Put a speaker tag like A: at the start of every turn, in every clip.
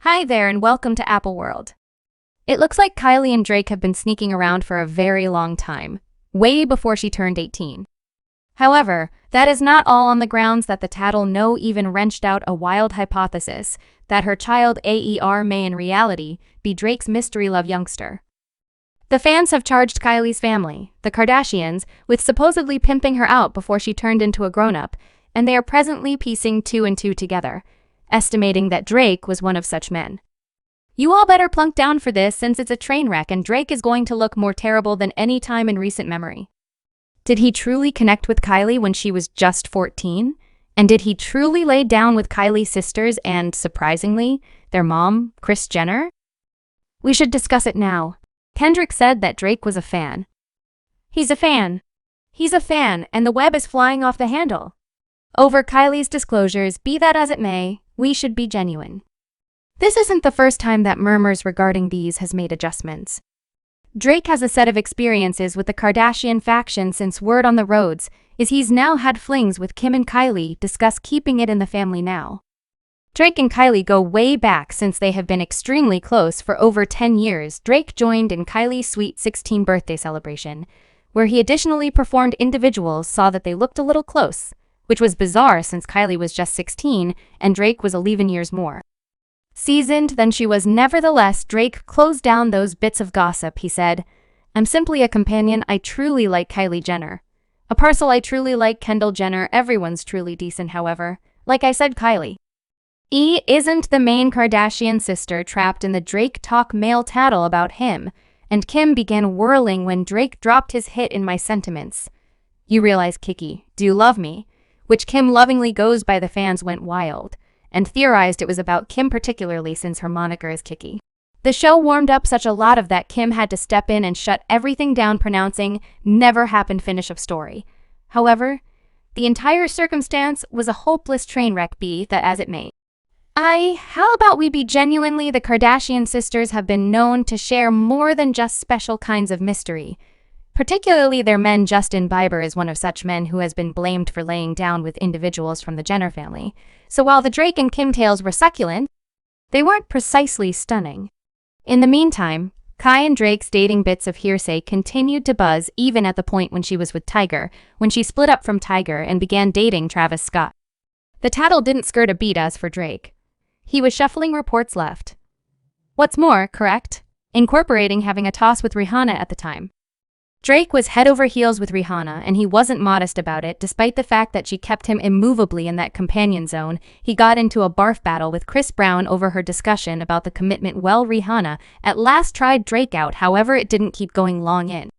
A: Hi there and welcome to Apple World. It looks like Kylie and Drake have been sneaking around for a very long time, way before she turned 18. However, that is not all on the grounds that the tattle no even wrenched out a wild hypothesis that her child AER may in reality be Drake's mystery love youngster. The fans have charged Kylie's family, the Kardashians, with supposedly pimping her out before she turned into a grown-up, and they are presently piecing two and two together, estimating that Drake was one of such men. You all better plunk down for this since it's a train wreck and Drake is going to look more terrible than any time in recent memory. Did he truly connect with Kylie when she was just 14? And did he truly lay down with Kylie's sisters and, surprisingly, their mom, Kris Jenner? We should discuss it now. Kendrick said that Drake was a fan. He's a fan. He's a fan, and the web is flying off the handle. Over Kylie's disclosures, be that as it may, we should be genuine. This isn't the first time that murmurs regarding these has made adjustments. Drake has a set of experiences with the Kardashian faction since word on the roads is he's now had flings with Kim and Kylie discuss keeping it in the family now. Drake and Kylie go way back since they have been extremely close for over 10 years. Drake joined in Kylie's sweet 16th birthday celebration, where he additionally performed. Individuals saw that they looked a little close, which was bizarre since Kylie was just 16 and Drake was 11 years more seasoned than she was. Nevertheless, Drake closed down those bits of gossip. He said, "I'm simply a companion. I truly like Kylie Jenner. A parcel I truly like Kendall Jenner. Everyone's truly decent, however. Like I said, Kylie isn't the main Kardashian sister trapped in the Drake talk." Male tattle about him and Kim began whirling when Drake dropped his hit "In My Sentiments. You realize, Kiki, do you love me?" which Kim lovingly goes by. The fans went wild and theorized it was about Kim, particularly since her moniker is Kiki. The show warmed up such a lot of that Kim had to step in and shut everything down, pronouncing "never happened" finish of story. However, the entire circumstance was a hopeless train wreck, be that as it may. How about we be genuinely? The Kardashian sisters have been known to share more than just special kinds of mystery. Particularly their men. Justin Bieber is one of such men who has been blamed for laying down with individuals from the Jenner family. So while the Drake and Kim tales were succulent, they weren't precisely stunning. In the meantime, Kai and Drake's dating bits of hearsay continued to buzz even at the point when she was with Tiger, when she split up from Tiger and began dating Travis Scott. The tattle didn't skirt a beat as for Drake. He was shuffling reports left. What's more, correct? Incorporating having a toss with Rihanna at the time. Drake was head over heels with Rihanna, and he wasn't modest about it. Despite the fact that she kept him immovably in that companion zone, he got into a barf battle with Chris Brown over her discussion about the commitment. Well, Rihanna at last tried Drake out, however it didn't keep going long in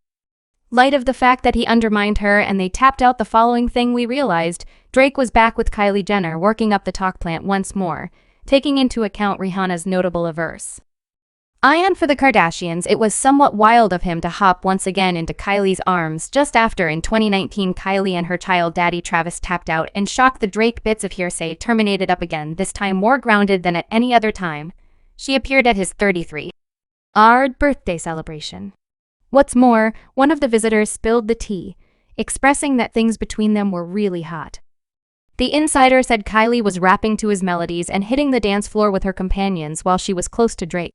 A: light of the fact that he undermined her and they tapped out. The following thing we realized, Drake was back with Kylie Jenner, working up the talk plant once more, taking into account Rihanna's notable averse. For the Kardashians, it was somewhat wild of him to hop once again into Kylie's arms just after in 2019 Kylie and her child daddy Travis tapped out and shocked. The Drake bits of hearsay terminated up again, this time more grounded than at any other time. She appeared at his 33rd birthday celebration. What's more, one of the visitors spilled the tea, expressing that things between them were really hot. The insider said Kylie was rapping to his melodies and hitting the dance floor with her companions while she was close to Drake.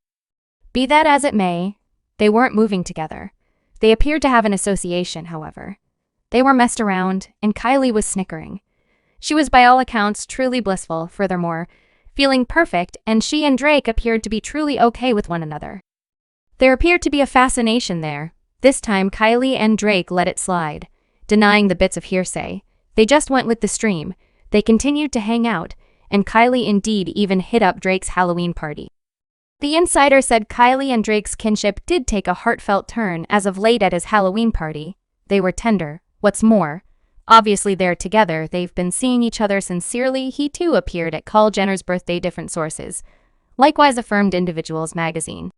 A: Be that as it may, they weren't moving together. They appeared to have an association, however. They were messed around, and Kylie was snickering. She was by all accounts truly blissful, furthermore, feeling perfect, and she and Drake appeared to be truly okay with one another. There appeared to be a fascination there. This time Kylie and Drake let it slide, denying the bits of hearsay. They just went with the stream. They continued to hang out, and Kylie indeed even hit up Drake's Halloween party. The insider said Kylie and Drake's kinship did take a heartfelt turn as of late at his Halloween party. They were tender. What's more, obviously they're together. They've been seeing each other sincerely. He too appeared at Kylie Jenner's birthday. Different sources likewise affirmed Individuals magazine,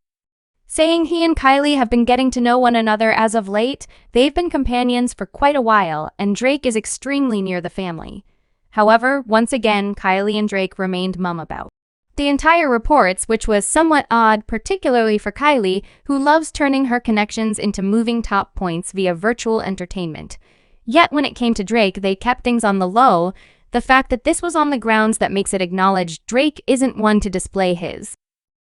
A: saying he and Kylie have been getting to know one another as of late. They've been companions for quite a while, and Drake is extremely near the family. However, once again, Kylie and Drake remained mum about the entire reports, which was somewhat odd, particularly for Kylie, who loves turning her connections into moving top points via virtual entertainment. Yet when it came to Drake, they kept things on the low. The fact that this was on the grounds that makes it acknowledged Drake isn't one to display his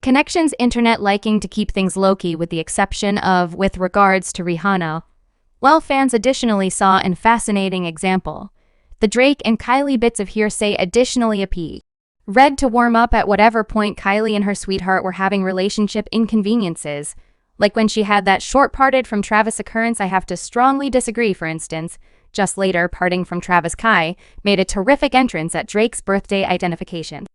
A: Connections internet liking to keep things low-key with the exception of with regards to Rihanna. Well, fans additionally saw an fascinating example. The Drake and Kylie bits of hearsay additionally appeared. Read to warm up at whatever point Kylie and her sweetheart were having relationship inconveniences. Like when she had that short parted from Travis occurrence, I have to strongly disagree, for instance. Just later, parting from Travis, Kai made a terrific entrance at Drake's birthday identification,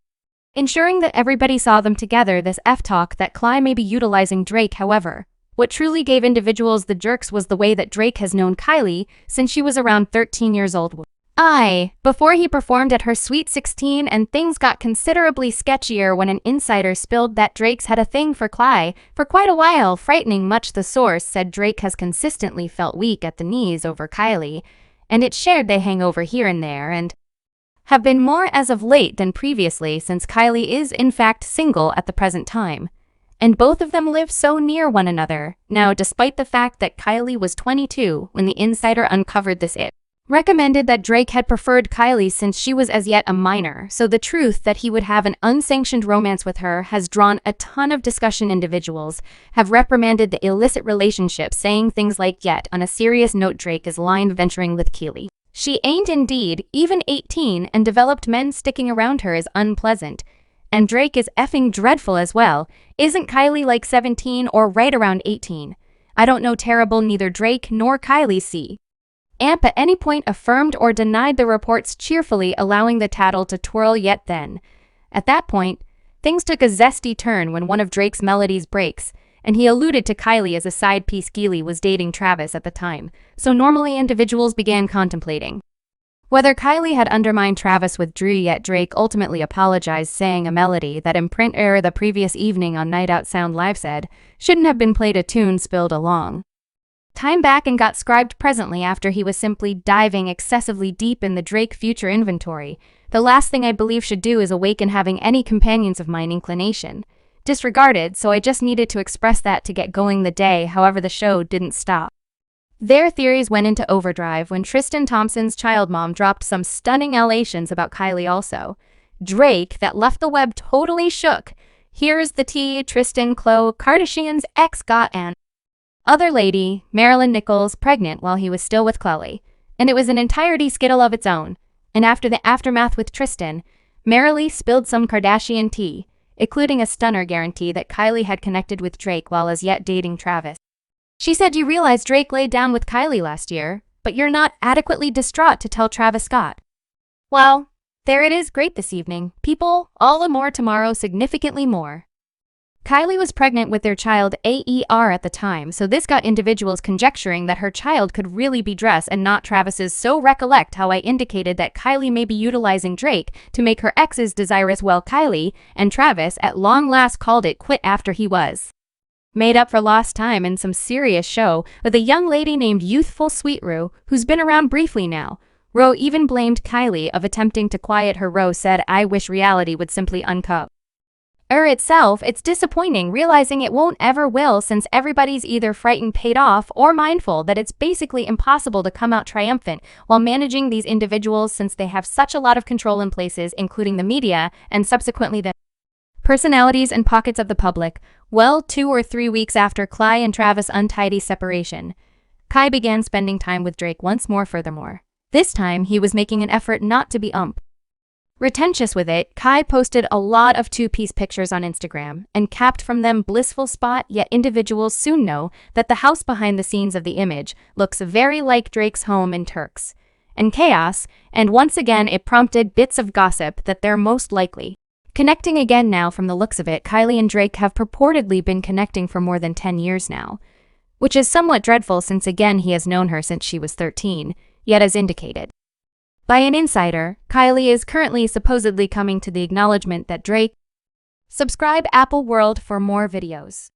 A: ensuring that everybody saw them together. This F-talk that Kai may be utilizing Drake, however. What truly gave individuals the jerks was the way that Drake has known Kylie since she was around 13 years old. Before he performed at her Sweet 16, and things got considerably sketchier when an insider spilled that Drake's had a thing for Kylie for quite a while, frightening much. The source said Drake has consistently felt weak at the knees over Kylie, and it's shared they hang over here and there and have been more as of late than previously, since Kylie is in fact single at the present time, and both of them live so near one another. Now, despite the fact that Kylie was 22 when the insider uncovered this, it recommended that Drake had preferred Kylie since she was as yet a minor, so the truth that he would have an unsanctioned romance with her has drawn a ton of discussion. Individuals have reprimanded the illicit relationship, saying things like, yet on a serious note, Drake is lying venturing with Kylie. She ain't indeed even 18, and developed men sticking around her is unpleasant. And Drake is effing dreadful as well. Isn't Kylie like 17 or right around 18? I don't know. Terrible. Neither Drake nor Kylie see Amp at any point affirmed or denied the reports, cheerfully allowing the tattle to twirl. Yet then, at that point, things took a zesty turn when one of Drake's melodies breaks, and he alluded to Kylie as a side piece. Kylie was dating Travis at the time, so normally individuals began contemplating whether Kylie had undermined Travis with Drew. Yet Drake ultimately apologized, saying a melody that imprint error the previous evening on Night Out Sound Live said shouldn't have been played, a tune spilled along time back and got scribed presently after he was simply diving excessively deep in the Drake future inventory. The last thing I believe should do is awaken having any companions of mine inclination disregarded, so I just needed to express that to get going the day. However, the show didn't stop. Their theories went into overdrive when Tristan Thompson's child mom dropped some stunning allegations about Kylie also. Drake that left the web totally shook. Here's the tea. Tristan Khloe Kardashian's ex got an other lady, Marilyn Nichols, pregnant while he was still with Chloe, and it was an entirety skittle of its own. And after the aftermath with Tristan, Marilee spilled some Kardashian tea, including a stunner guarantee that Kylie had connected with Drake while as yet dating Travis. She said, "You realize Drake laid down with Kylie last year, but you're not adequately distraught to tell Travis Scott." Well, there it is. Great this evening, people. All the more tomorrow, significantly more. Kylie was pregnant with their child AER at the time, so this got individuals conjecturing that her child could really be Dress and not Travis's. So recollect how I indicated that Kylie may be utilizing Drake to make her exes desirous. Well, Kylie and Travis at long last called it quit after he was made up for lost time in some serious show with a young lady named Youthful Sweet Rue, who's been around briefly now. Rue even blamed Kylie of attempting to quiet her. Rue said, "I wish reality would simply uncover itself. It's disappointing realizing it won't ever will, since everybody's either frightened, paid off, or mindful that it's basically impossible to come out triumphant while managing these individuals, since they have such a lot of control in places, including the media, and subsequently the personalities and pockets of the public." Well, 2 or 3 weeks after Kylie and Travis' untidy separation, Kai began spending time with Drake once more. Furthermore, this time he was making an effort not to be retentious with it. Kai posted a lot of two-piece pictures on Instagram and capped from them blissful spot, yet individuals soon know that the house behind the scenes of the image looks very like Drake's home in Turks and chaos, and once again it prompted bits of gossip that they're most likely connecting again. Now, from the looks of it, Kylie and Drake have purportedly been connecting for more than 10 years now, which is somewhat dreadful since again he has known her since she was 13, yet as indicated by an insider, Kylie is currently supposedly coming to the acknowledgement that Drake. Subscribe Apple World for more videos.